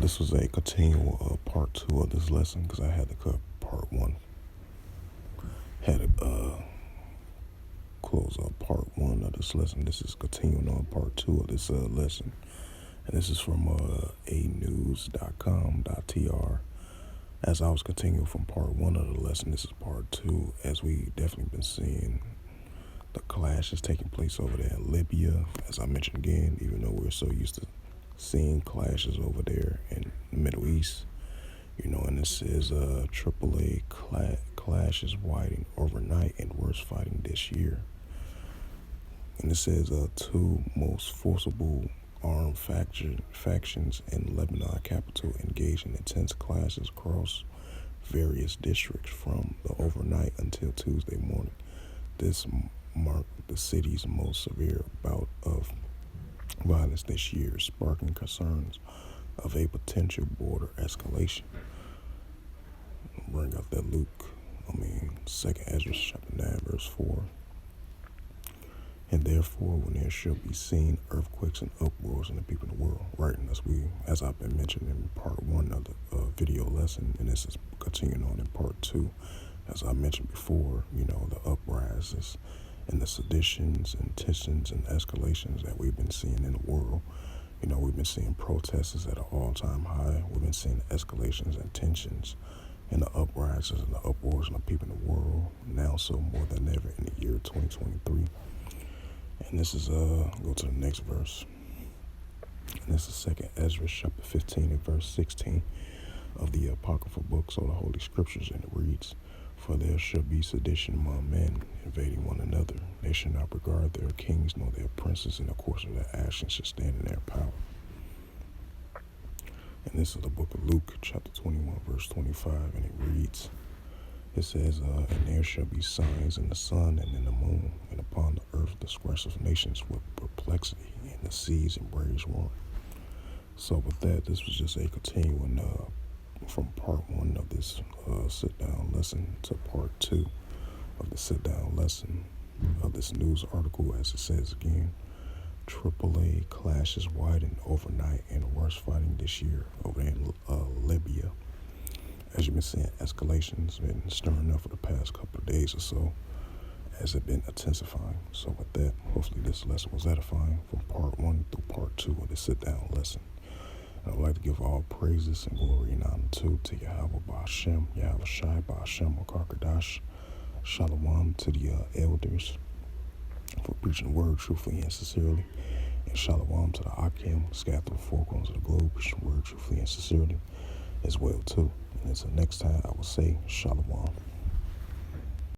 This was a continual part 2 of this lesson because I had to cut part 1. Had to close up part 1 of this lesson. This is continuing on part 2 of this lesson. And this is from anews.com.tr. As I was continuing from part 1 of the lesson, this is part 2, as we definitely been seeing the clashes taking place over there in Libya. As I mentioned again, even though we're so used to seeing clashes over there in the Middle East, and this is Tripoli clashes widen overnight and worse fighting this year. And it says two most forcible armed factions in Lebanon capital engaged in intense clashes across various districts from the overnight until Tuesday morning. This marked the city's most severe bout of violence this year, sparking concerns of a potential border escalation. Bring up that 2nd Ezra chapter 9 verse 4. And therefore, when there shall be seen earthquakes and uproars in the people of the world, right? And as I've been mentioning in part 1 of the video lesson, and this is continuing on in part 2, as I mentioned before, the uprisings and the seditions and tensions and escalations that we've been seeing in the world. We've been seeing protests at an all-time high. We've been seeing escalations and tensions and the uprisings and the uproars in the people in the world, now so more than ever in the year 2023. And this is, go to the next verse. And this is 2nd Ezra chapter 15 and verse 16 of the apocryphal books of the Holy Scriptures, and it reads, "For there shall be sedition among men, invading one another. They shall not regard their kings nor their princes, and the course of their actions shall stand in their power." And this is the book of Luke, chapter 21, verse 25, and it reads, it says, "And there shall be signs in the sun and in the moon, and upon the earth disgrace of nations with perplexity, and the seas and waves roaring." So with that, this was just a continuing from part 1 of this sit-down lesson to part 2 of the sit-down lesson of this news article, as it says again, Tripoli clashes widen overnight and worse fighting this year over in Libya. As you've been seeing, escalations been stirring up for the past couple of days or so, as it been intensifying. So with that, hopefully this lesson was edifying from part 1 through part 2 of the sit-down lesson. And I'd like to give all praises and glory and honor to Yahweh Ba'Shem, Yahweh Shai Ba'Shem Akarkadash. Shalom to the elders for preaching the word truthfully and sincerely. And shalom to the Akim, scattered to the four corners of the globe, preaching the word truthfully and sincerely as well too. And until next time, I will say shalom.